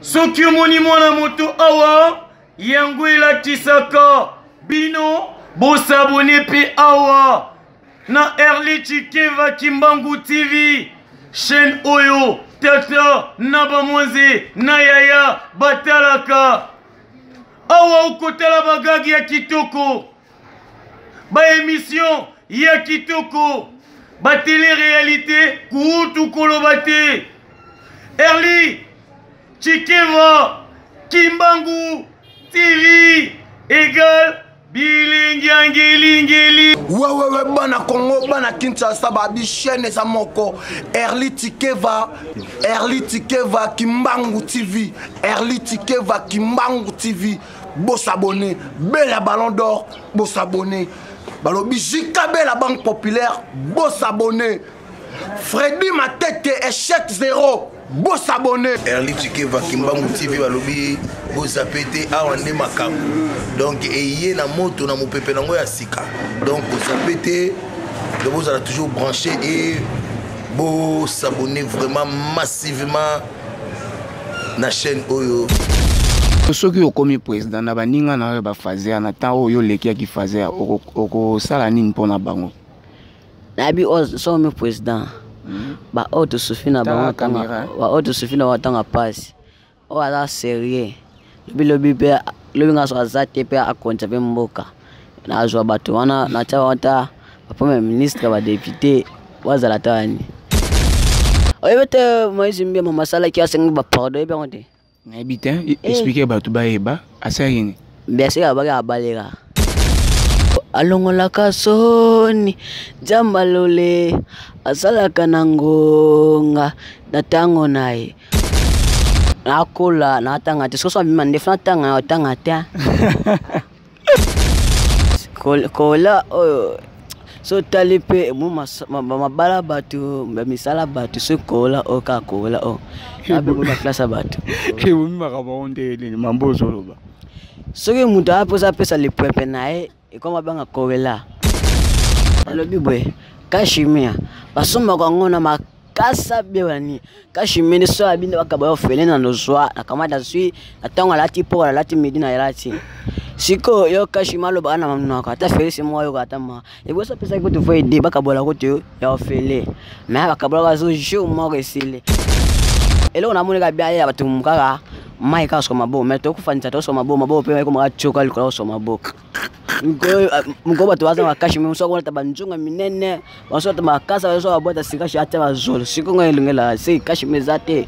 Soki omoni mwana moto awa yango elatisaka bino bosabone pe awa na Early Chikeva Kimbangu TV chaîne oyo tata na bamwanze na yaya batalaka awa ukotala bagagi ya kitoko ba émission ya kitoko ba télé-réalité kuutu kolobate Early Chikeva Kimbangu TV égale bilingeli. Ouais, bana Congo, bana Kinshasa, babi chaîne za moko. Early Chikeva Kimbangu TV. Early Chikeva Kimbangu TV. Beau s'abonner, belle ballon d'or, beau s'abonner. Balobi Jika belle banque populaire, beau s'abonner. Freddy Matete échec 0. Beau s'abonner. Early Chikeva Kimbangu TV balobi beau zapete awande makamu. Donc ayez na moto na mopepe nango ya sika. Donc beau zapete de vous allez toujours branché et beau s'abonner vraiment massivement na chaîne oyo. Soki okomi président na baninga na ba fazer na temps oyo leki ki fazer oko sala nini mpona bango. Na bi o so mi président. Ba auto sufina ba kamera ba auto sufina watanga pass o ala sérieux lobi pe lobi ngaso azate pe akonta pe mboka na azwa bato wana na tawata papa ministre ba député wazala tani oyebete moizi mbia mama sala ki asenga ba pardon e bonde na ebite expliquer bato ba eba asayini mbese ya ba balera alongola kasoni jambalole asala kanangonga natango nae nakola natanga te soso bima ndefna tanga tanga ta kola so talipe mabala batu misala batu so kola oka kola o abe kuna klasa batu ke bumi makabonde le mambo zoloba soki muta aposa pesa le pepe nae ekoma banga kola alobi bwe kashimia basomba kwangona makasa bewani kashimene so abinde bakaba ofele na nozwa akamata sui atonga lati po lati midina yalati siko yo kashimalo bana mamnaka ata felisi moyo katama ebosa pesa ko tuvo ide bakabola ko te ya ofele mais bakabola zo jeu mo resile elo na munika bia ya batumukaka mai ka so mabo meto kufanisa to so mabo pe ko machoka liko so mabo ngo batu waza makashimi musoko lata banjunga minene wasota makasa wazo abota sikashi ata bazolo siko ngelungela se kashimi zate.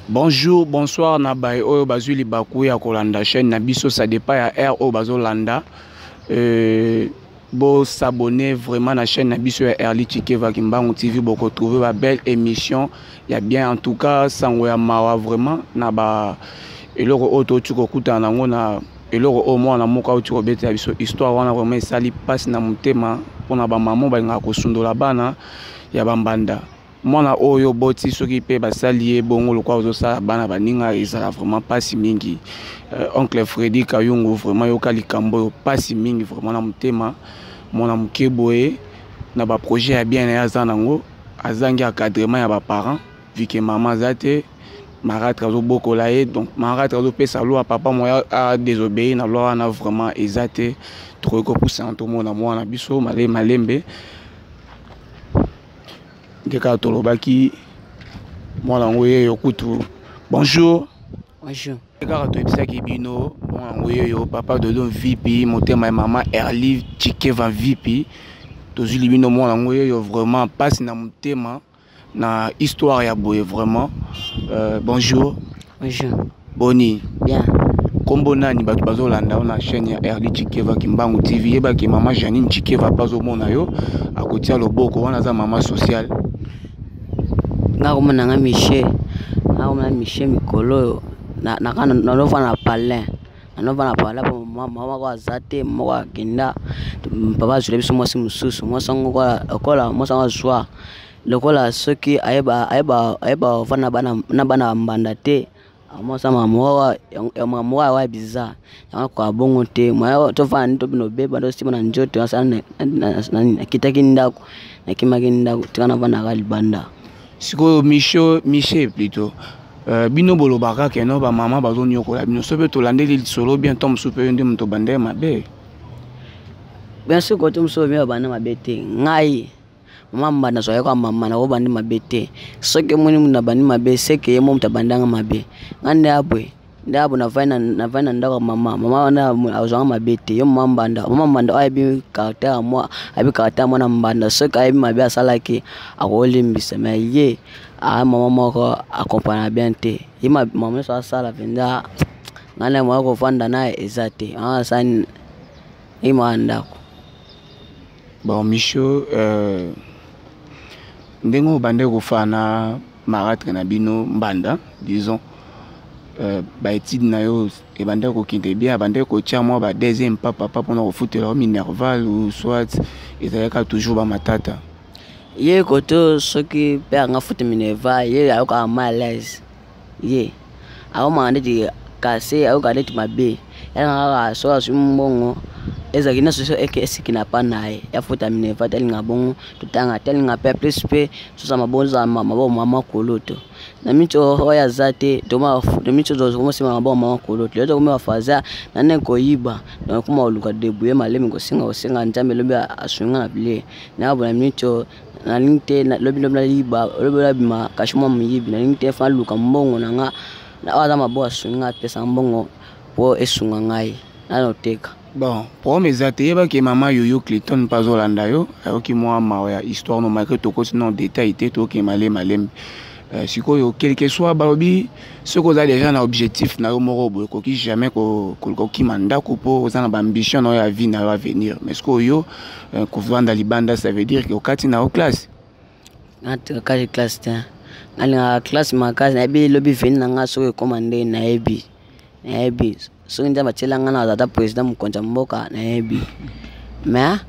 Bonjour, bonsoir na bay oyo bazuli baku ya kolanda chaîne na biso ça dépend ya R o bazolanda bo s'abonner vraiment na chaîne na biso ya Early Chikeva Kimbangu TV boko trouver ba belle émission ya bien en tout cas sango ya mawa vraiment na ba eloko auto tuko kuta nango na eloko au moins na moka uti robeta biso histoire wana vraiment sali passe na mutema pona ba maman ba nga ko sundola bana ya bambanda mwana oyo boti soki pe basali bongo lokwa ozosa bana baninga ezala vraiment passe mingi oncle Freddy Kayungu vraiment yokali kambo passe mingi vraiment na mutema mwana mukeboe na ba projet ya bien ya zanango azangi encadrement ya ba parents vu que maman zate maratra zo bokola ye donc maratra zo pesa loi papa moya a désobéi na loi na vraiment ezate trop ko pousser en tout monde mwana biso malembe ngeka tolobaki mwana ngoye yokutu bonjour ngeka to ebisaki bino mwana ngoye yo papa de l'homme VP motema maman Early Chikeva VP tozuli bino mwana ngoye yo vraiment passe na motema na histoire ya boye vraiment bonjour boni bien kombo nani batu bazolanda na chaîne ya Early Chikeva Kimbangu TV yeba ki mama Janine Chikeva bazo mona yo akotia loboko wana za mama social ngako mona Michel mikolo na kana nova na palin na pala mama kwa zate mwa kinda papa zule biso mwasi mususu mwasango kwa okola mwasango zwa lokola soki ayeba vana bana mbanda te amosa mamoa ya mamoa wa bizarre ya kwa bongo te mwa to vani to bino beba ndo sima na njoto asana na kitaki ndako na kimaki ndako tikana vana gali banda siko Michel plutôt bino bolobaka ke no ba mama bazo nyokola bino sobe to landeli solo bien tom super ndi mto bande mabe bien sûr ko tum so bien bande mabe te ngai mama na so ya kwa mama na bande mabe te soke muni muna bande mabe seke yemo mtabandanga mabe ngande abwe ndabo na vaina ndako mama na azanga mabe te yo mama mbanda aibi karakter moi abi karakter mwana mbanda soke aibi mabe asalaki akolimbisa mais ye mama moko accompagner bien te ima mama so sala venda ngana mwa ko fanda na ezate san ima ndako bon Micho ndengo bande ko fana maratre na bino mbanda disons ba étude na yo e bande ko kinte bien bande ko tia moi ba deuxième papa pour no foutre leur minerval ou soit ezalaka toujours ba matata ye koto soki pe anga futi mineva ye ayo ka malaise ye ayo mande di kase ayo ka deti mabe nga so asumbongo ezaki na so esikina pa nae ya futa mineva tel ngabongo tutanga tel ngape plus pe so sa mabonza mama koloto na micho hoya zate doma de micho zo ko sima mama koloto leto ko mafaza na ne ko yiba na kuma oluka debuye malemi ko singa njambe lobi asunga na bile na bona micho na linte na lobi liba lobi bima kashuma muyibi na linte fa luka mbongo na nga na aza mabo asunga pesa mbongo po esunga ngai na noteka bon pour mes ateliers que maman Yoyo Clayton pas Olanda yo ayoki moi ma histoire no malgré to continent détail té to ke malem sikoyo quel que soit balobi ce qu'on a déjà un objectif na yo moko boy ko ki jamais ko ki manda ko po za na ambition no ya vie na yo avenir mais ce ko yo ko vanda libanda ça veut dire que au kati na o classe na classe ta na classe ma classe na bi lobi veni na nga so ko commande na ebi so nda batela nga na data president mkonja mboka na ebi mais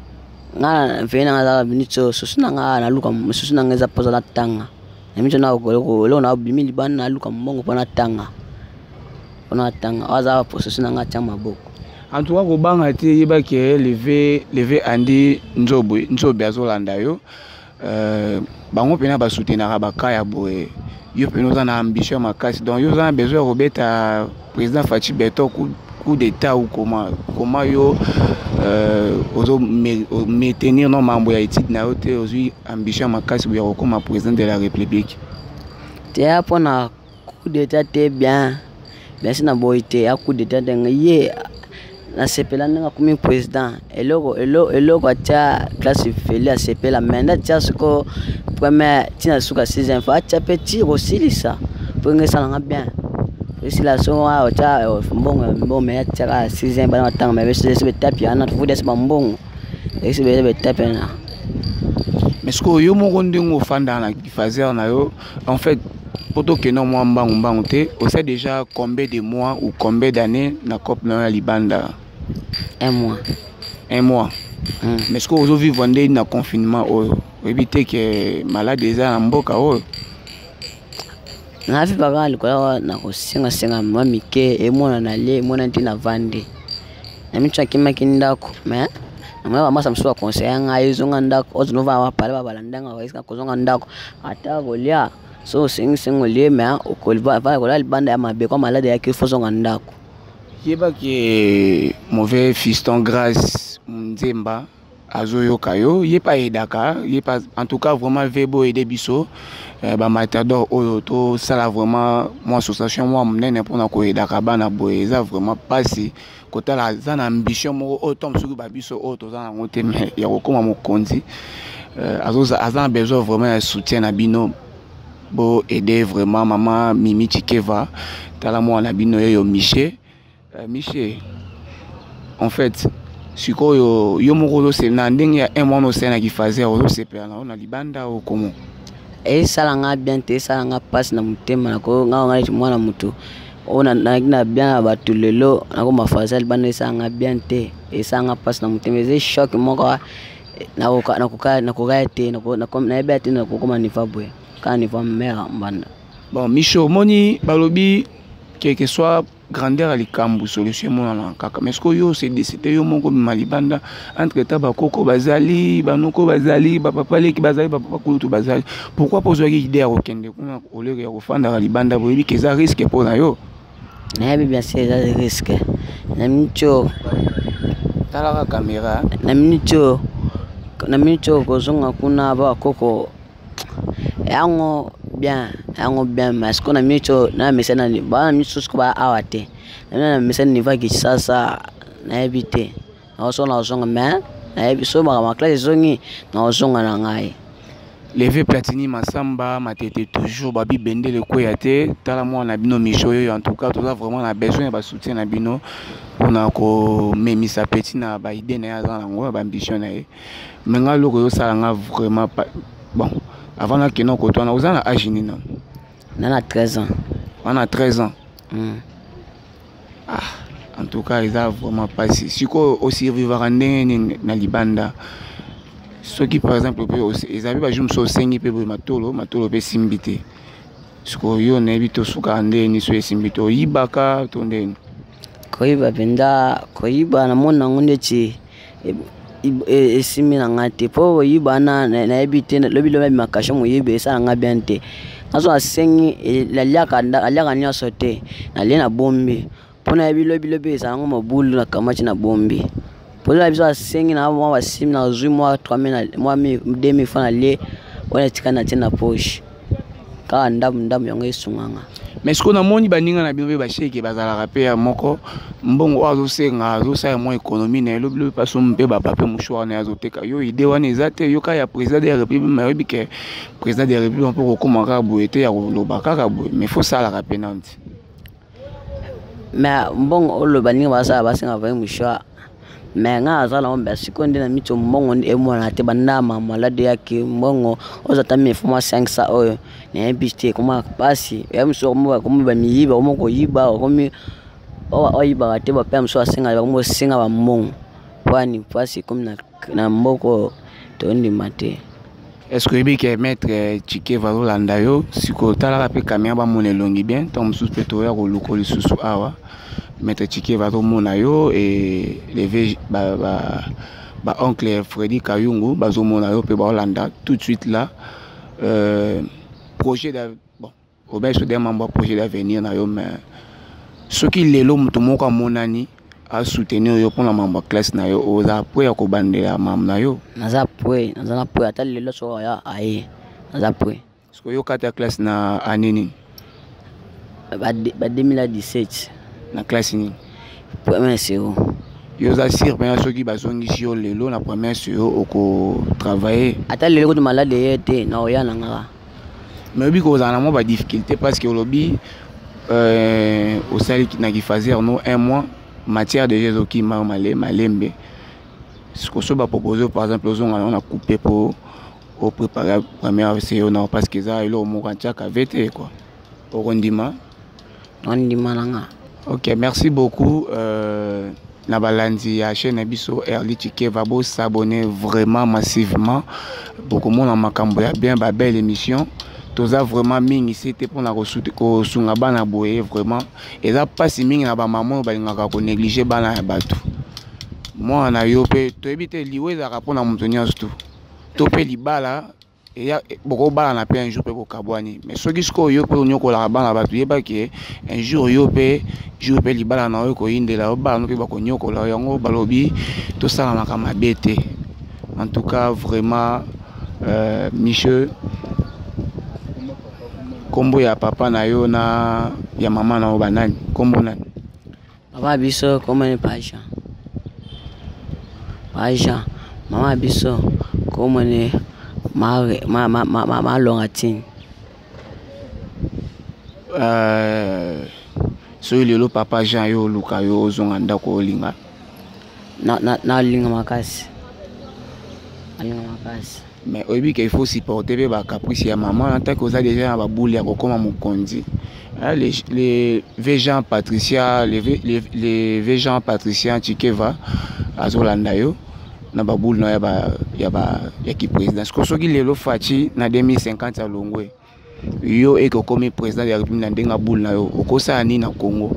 nga veni na za binito so suna nga na luka so suna nga za poza la tanga na mito na ko lo na bimi libana na luka mbongo pona tanga aza so suna nga chama boko en tout cas ko banga te yeba ke lever andi nzobe azolanda yo bango pena ba soutenir ba kaya boye yo pena za na ambition makasi donc yo za besoin robeta président Fachi Beto coup d'état ou comment yo ozo maintenir non mambo ya étude na yote ozo ambition makasi ya comme président de la République te hapo na coup d'état te bien sina boite ya coup d'état ye na sepela nga comme président eloko acha classe feli a sepela menda tia siko premier tina suka 6e fois acha petit aussi ça pour ngesa nga bien si la so wa acha mbongo me acha 6e bana tanga me se tapia na fude se mbongo esi be tapia na mais ce que yo mo ndingo fanda na fazer na yo en fait poto que non moi mbangu te on sait déjà combien de mois ou combien d'années na cop na libanda 1 mois. 1 mois. Mais ce que vous vivez vendé dans confinement, éviter que malade déjà en boka. Na vi baga alikuwa na kusinga mamike emona na le mona ntina vande. Na micho akima kindako, mais na mwa masa msuwa conseil nga izonga ndako, ozinova wa pale babalandanga waisika kozonga ndako. Ata golia so singolie mais okoliva va kola libanda ya mabe kwa malade yake fozonga ndako. Yeba que mauvais fiston grâce Nzemba azoyo kayo yepa edaka yepa en tout cas vraiment vebo aider biso ba matador oyo to sala vraiment moi association moi mnene pour na ko edaka bana boeza vraiment passer kota la zana ambition mo autom suku ba biso auto zana ngote mais ya ko koma mokonzi azan besoin vraiment un soutien na bino bo aider vraiment maman Mimi Tikeva tala mo na bino yo Michel en fait siko yo moko se na ndenge ya 1 mois no sena ki fazer o se pe na libanda o komo salanga bien te salanga passe na mutema na ko nga mwana mutu ona na bien batu lelo na ko mafaza libanda salanga bien te salanga passe na mutema ze choc moko na ko te na bete na ko koma ni fabwe ka ni fa mera mbanda bon Micho moni balobi quel que soit grandeur à likambu solution mon kaka mais ce que yo c'est décidé yo mon comme malibanda entre temps koko bazali banoko bazali papa leki bazali papa kulutu bazali pourquoi poser idée à okende kuna ole ya kofanda à libanda boyebi que ça risque pour na yo na bien c'est ça risque na micho tala la caméra na micho kozonga kuna ba koko yango bien parce qu'on a mis na mesena ni ba na miso ko ba awate na mesena ni va ki sasa na ebite na osona mais na ebiso ma classe zongi na osonga na ngai levé Platini Massamba matete toujours babi bende le koyate tala moi na bino micho yo en tout cas tout ça vraiment on a besoin de soutien na bino on a ko memisa petit na ba idée na ya za ngo ba ambition na ye mais nga loko yo sala nga vraiment pas bon avant là que non côté on a osana âge ni non on a 13 ans on a 13 ans ah en tout cas ils a vraiment passé si ko aussi vivre na libanda ceux qui par exemple ils avaient pas joué sur 5 pe matolo pe simbité ce ko yo na bito suka ndeni so simbito yibaka to ndeni koiba benda koiba na mona ngonde chi esimi na ngate po yibana na ebite lobi lobi makasho moyibe esa nga biante aso asengi la liaka nya sote na lena bombi pona lobi esa ngo mabulu na kamachi na bombi pona biso asengi na mwa basimi na zui mwa 3000 mwa 2000 fana le wala tikana tena poche ka ndamu yango esunganga mais ce qu'on a moni baninga na bino ba sheke bazala rapper moko mbongo azo senga azo sa mo économie na lobi paso mpe ba pape mouchoir na azo teka yo idée wana ezate yo ka ya président de la république mais bike président de la république on peut comment boete ya lobaka ka bo mais faut ça la rapper nanti mais mbongo lo baninga basa basenga ba mouchoir mais nga azala on basikonde na mito mbongo emona te bandama malade yake mbongo ozata mifuma 500 oyo na ebiste kuma basi emso kuma ba miyiba omoko yiba komi oyiba te ba pem so asenga ba mo singa ba mbongo kwani pasi comme na mboko to ndi mate est-ce que bi ke maître Chike Valolanda yo siko tala rapé caméra ba monelongi bien tom sous petoya ko lukoli susu awa maître Chike Valomona yo et levé ba oncle Freddy Kayungu bazomona yo pe ba Holanda tout de suite là projet bon au ben des membres projet d'avenir na yo mais ce qui lelo mutu moko monani a soutenir yo pour la membre classe na yo oza po ya ko bandela mam na yo naza po ata lelo so ya ai naza po parce que yo kata classe na anini ba 2017 na classe ni première CO yo za sir ben ceux qui bazongi yo lelo na première CO oko travailler ata lelo ko malade yete na oya nanga mais bi ko za na mo ba difficulté parce que lobby au sali na ki fazer no un mois matière de Jésus qui m'a malembe ce que ça va proposer par exemple on a coupé pour préparer la première CO non parce que ça il au mo kanchaka vete quoi pour ondima nanga. Ok, merci beaucoup. Nabalandi à chaîne Abisso Early Chike va s'abonner vraiment massivement. Beaucoup de monde en makambo ya bien ba belle émission. Tous a vraiment mingi c'était pour la ressoute ko sunga bana boye vraiment. Et là pas si mingi na ba maman ba ngaka ko négliger bana ya batu. Moi na yo pe to ebite liwe za rapona mutonya tout. To pe libala et ya beaucoup bala na pe un jour pe ko kabwani. Mais ce qui sko yo pe onyoko la bana batu yeba ki un jour yo pe libala na yo ko indela ba no pe ba ko nyoko la yango balobi to sala na kama bete. En tout cas vraiment Michel kombo ya papa na yo na ya mama na obanani kombo nani papa biso kombo ni Paja mama biso kombo ni ma longatine so lelo papa Jean yo luka yo ozonga ndako olinga na linga makasi mais oyebi qu'il faut supporter ba caprice ya maman en tant que ça déjà ba boule ya kokoma mokonzi les Jean Patricia les Jean Patricia Chikeva azolanda yo na ba boule na ya ki président ce que soki lelo fachi na 2050 ya longwe yo eko komi président de la République na ndenga boule na yo okosa ni na Congo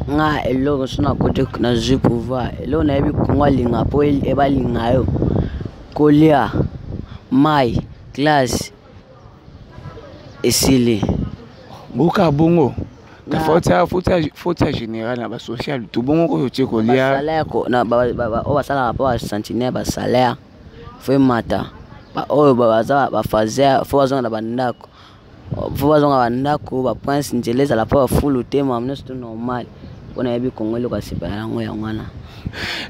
nga eloko sona kote na jeu pouvoir eloko na yebi Congo linga po eba linga yo kolia mai glace esili buka bongo ta faute général na ba social tout bongo ko tie kolia salaire ko na o basala rapport à sentinelle ba salaire foi mata ba o ba fazer fo bazonga na bandako fo bazonga bandako ba prince njeleza la pa full tema amnesto normal kona yebi Congo kwa sipana ngo ya ngwana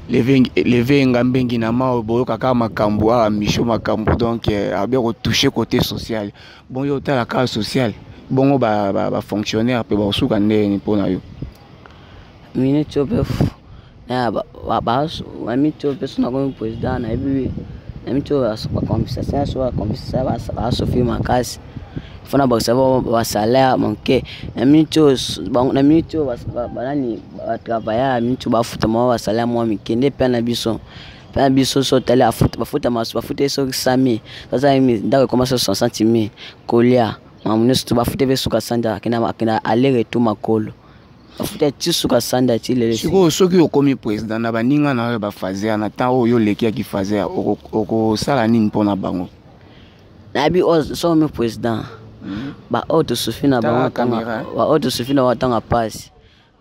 levé ngambengi na ma boyo kaka makambo a misho makambo donc a bien retoucher côté social bon yo ta la case sociale bongo ba fonctionnaire pe ba suka ndeni pona yo mine chope na ba mi chope sona comme président na yebi na mi chope ba compensation so compensation ba Sophie Makasi fona ba salaire manqué na mi chope banani ba travailler mi chope ba futa ba salaire mo mikende pe na biso so tele ba futa so sami sasa mi ndako commence 60 000 kolia mamunesu ba futa be suka sanda kina aller tout makolo ba futa ti suka sanda ti lele siko soki okomi président na baninga na ba fazer na temps oyo leki ki fazer oko sala nini mpona bango na bi so mi président ba auto sufina bango kanga ba auto sufina watanga pass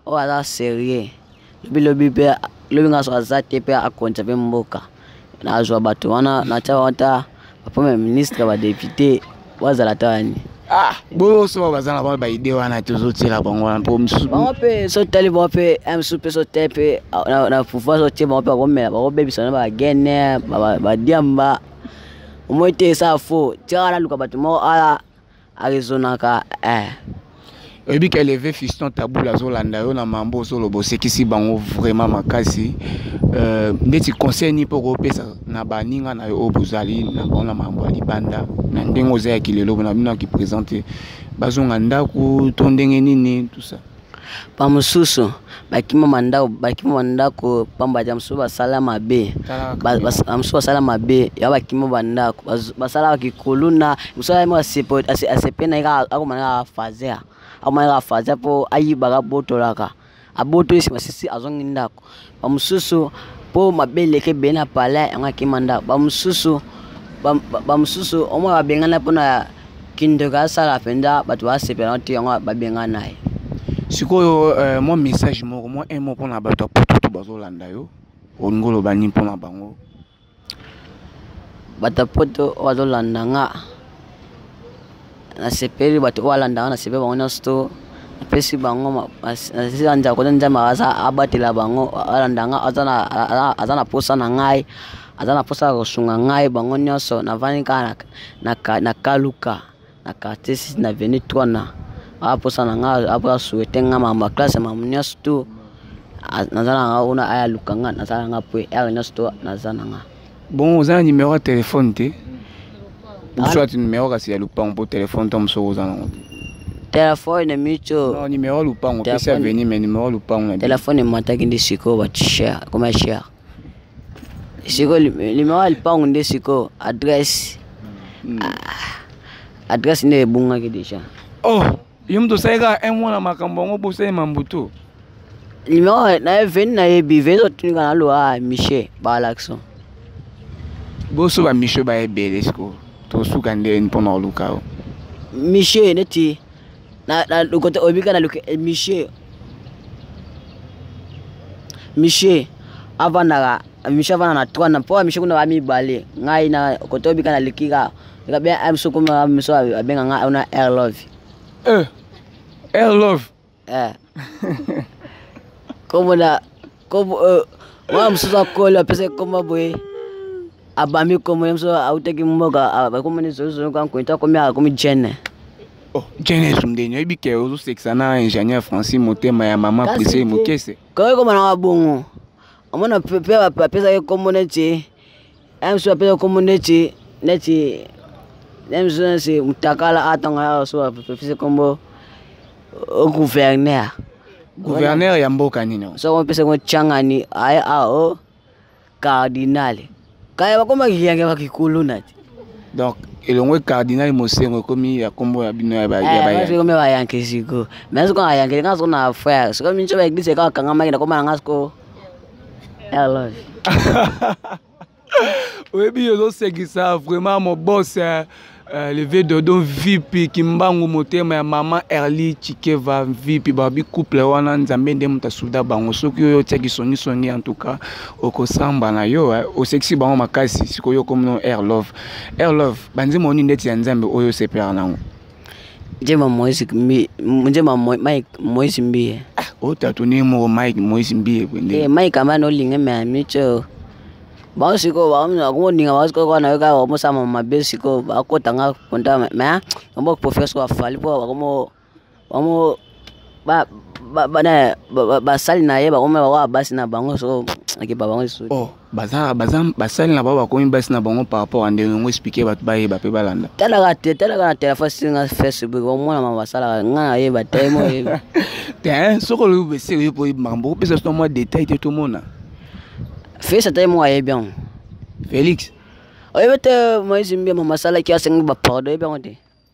o ala sérieux lobi pe lobi ngaso azate pe akonta pe mboka na azwa bato wana na tawata ba premier ministre ba député wazala tani bo so bazana ba idée wana tozotila bango wana po msusu bango pe so tali bango pe msusu so tepe na pouvoir so tie bango pe ba ko bebisa ba gene ba diamba omoite sa fo tiara luka bato mo ala Arizona ka oyebi ka levé fiston tabou la zolanda yo na mambo solo bosekisi bango vraiment makasi ndeti conseil ni poko pesa na baninga na yo obuzali na bona mambo libanda na ndengo za ya kilelo na bino ki présenter bazonga ndako to ndenge nini tout ça pa mususu bakima mandako pamba ja msuba salama be msuba salama be ya bakima bandako basala kikuluna msuba mo asepena ika akomana fazer akomana fazer po ayiba botolaka aboto isi masisi azongi ndako pa mususu po mabele ke bena pala ngakima ndako ba mususu omo babengana pona kindoga sala penda batu asepena oti ngo babengana naye sikoyo mon message moko moi un mot pona bato poto bazolanda yo ngolo bani pona bango bato poto bazolanda nga na sepeli bato walanda na sepeli bango sto pesi bango anja ko nja maza abatela bango alanda nga azana posa na ngai azana posa ko sunga ngai bango nyoso na vani kana na kaluka na katesi na veni twana apo sana nga apo souhaiter nga mama classe mamunya sto nazana nga una aya lukanga nazana nga po aya sto nazana nga bon ozana numéro de téléphone te soit numéro kasi ya lupango po téléphone tom so ozana téléphone micho non numéro lupango pesa venir mais numéro lupango téléphone mataki ndi siko ba cher comme cher siko numéro lupango ndi siko adresse adresse ne bunga ki déjà yumdo saika emwana makambo ngo bose mambuto numéro na veni na yebi vezo tunika na lo Michel Balaxon boso ba Michel ba ebele sko to suka nde mpona luka Michel neti na lukote obika na luka Michel avana na twana po Michel kuna ba mibale ngai na kote obika na likika ngabe amso kuma amso abenga nga una air love air love como vamos só colher pensei como boy abami como mso auteki mboga como ni zo kan ko komia como jene jene sumdenyo ibike ozo sexana ingénieur Francis Motema ya mama Prissé Mukese ko como na wabungu amona pepe pesa como neti amso pesa como neti nemso se mutakala atanga so pesa como o gouverneur ya mboka nini so on pesa ngo changani ai ao cardinal kaya bakoma kiyange bakikulu nati Donc elongwe cardinal Mosengo komi ya kombo ya bino ya ba ya comme ba yanke siko mais ce qu'on a yanke quand on a frère c'est comme une chose église quand kanga maki na koma ngasko alors oui bien yo c'est ça vraiment mon boss le Védodon VIP Kimbangu motema ya maman Erli Chikeva VIP babi couple wana nzambe nde mutasuda bango soki yo tiaki soni en tout cas okosamba na yo o sexy bango makasi siko yo comme no Air Love banzi moni ndeti ya nzambe oyo sepera nango njema Moise Mbi o tatuni mo Mike Moise Mbi bende Mike amana olinge me amicho ba siko ba mna ko ninga ba siko na ka mo sama mabe siko ba ko tanga konta me mo professeur afali po ba sali na ye ba ko me ba basi na bango so ke ba bango so oh basali na ba ko mi basi na bango par rapport à ndenge expliquer ba ba ye ba pe balanda tala ka téléphone singa Facebook ba mo na ma basala nga ye ba temo ye te soko le be sérieux pour mambo pesa so mo détail te tout mona fais ça moi et bien Félix oyebete Moise Mbi ma masala ki asenga ba pardon bien on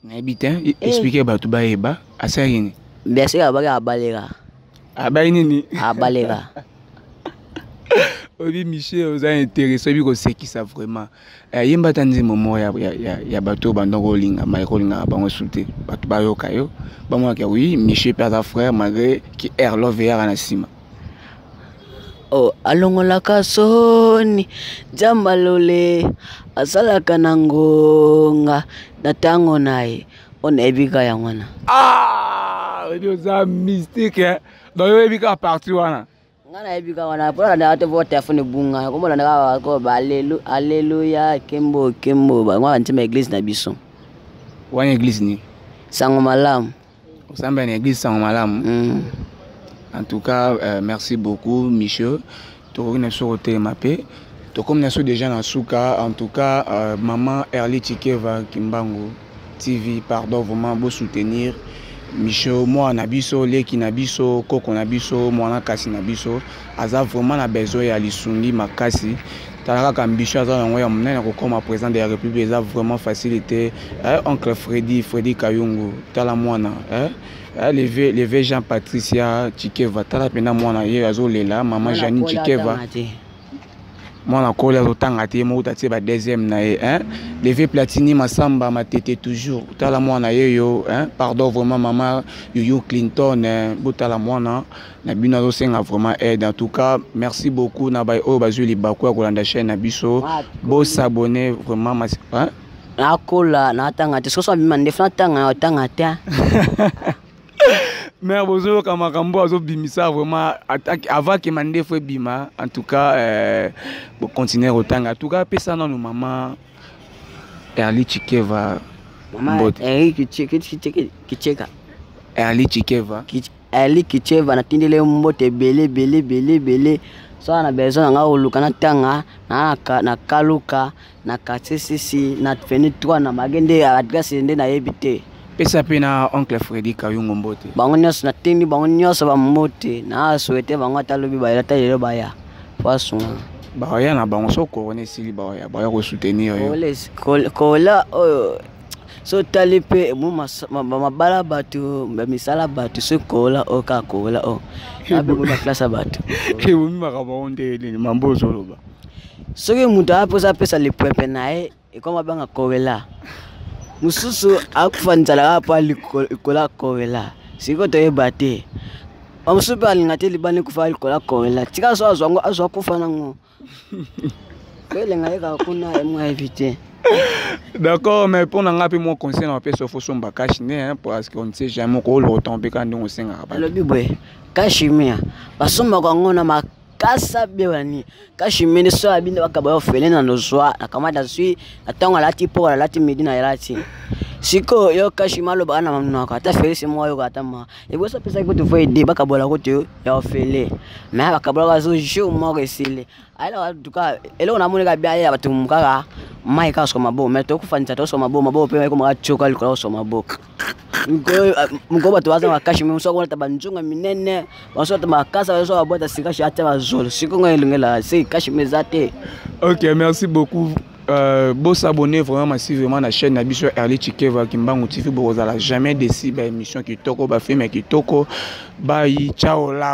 na bitin expliquer ba tout ba yeba asayini bien c'est ba balera abayini balera Obi Michel vous a intéressé bi ko seki ça vraiment yemba tanzi momo ya bato bandoko linga maikolinga bango souté bato ba yoka yo ba moi que oui Michel père frère malgré qui Air Love ya na sima oh alongola kasoni jambalole asalaka nangonga natango naye on ebika ya mwana odio za mystique donc yo ebika parti wana ngana ebika wana pour na ate vote afune bunga ko mona na ko ba alleluia kembo ba ngwa ntime église na biso wana église ni sango malamu osamba na église sango malamu En tout cas, merci beaucoup, Michel. Tu as sur le thème. Tu as déjà dans Souka. En tout cas, maman Erli Chikeva Kimbangu TV, pardon, vraiment, beau soutenir. Michel, moi, Nabiso, Leki Nabiso, Koko Nabiso, moi, Kasi Nabiso. Aza vraiment na besoin ya Lisundi Makasi. Talaka ambition aza na ngoya mnene ko comme président de la République, ça vraiment facilité. Oncle Freddy Kayungu, tala mwana, levé Jean Patricia Chikeva, tala pena mwana ye azolela, maman Janine Chikeva. Mwana kola zotanga te mo tatie ba deuxième na ye, levé Platini Masamba matete toujours. Tala mwana ye yo, pardon vraiment maman Yoyo Clinton, botala mwana na bino zo senga vraiment aide. En tout cas, merci beaucoup na bay o bazuli bakwa ko landa chaîne na biso. Bo s'abonner vraiment na kola na tanga te so so bimande fna tanga te. Mais bozo kama kambo azo bimisa vraiment attaque avant que mande fo bima. En tout cas pour continuer autant. En tout cas pesa na no maman Erli Chikeva maman Erli Kicheka Erli Chikeva Erli Kicheva na tindele mbote bele so na besoin nga oluka na tanga na kaluka na katsisi na feni 3 na magende adresse nde na yebite pesa pena oncle Freddy Kayungu mbote bango nyos na tindi bango nyos ba mbote na souhaiter bango talobi ba lata lelo baya poisson ba ya na bango so ko ne sili ba ya ko soutenir yo kola so talipe mabala batu misala batu so kola oka kola abe ba classe batu umi makabonde ni mambo zoloba soki mutu aposa pesa le pepe nae ekoma banga kola mususu akufanzala apa likola kola siko to ebate amusupe alingate libani kufa likola kola tika so azwa kufa nango kwele ngaika kuna emwa evite. D'accord, mais pour n'en avoir mon conseil, on peut se faire son bagage, parce qu'on ne sait jamais qu'on le retombe quand nous sommes en le biboué, cachemire, parce que on a ma casa biwani, cachemire, so abine wakaba ofele na nozwa, na kamada sui, atanga lati po la lati midi na lati. Siko yo kashimalo bana mamno ka ta felisi mo yo kata ma e bo so pesa ko to foi de bakabola ko to ya ofele na bakabola ka so show mo resile ala duka elo na munika bia ya batumka ka mai ka so mabo me to ku fanza to so mabo pe ko ma choka liko so mabo ngo batu waza makashimiro so ko ta banjunga minene waso ta makasa so abota sika shata bazolo siko ngela se kashimiro zate. OK, merci beaucoup. Boss abonné vraiment massivement à la chaîne Nabiso Early Chikeva Kimbangu TV. Vous n'allez jamais décidé émission qui toko, film qui toko. Bye, ciao là.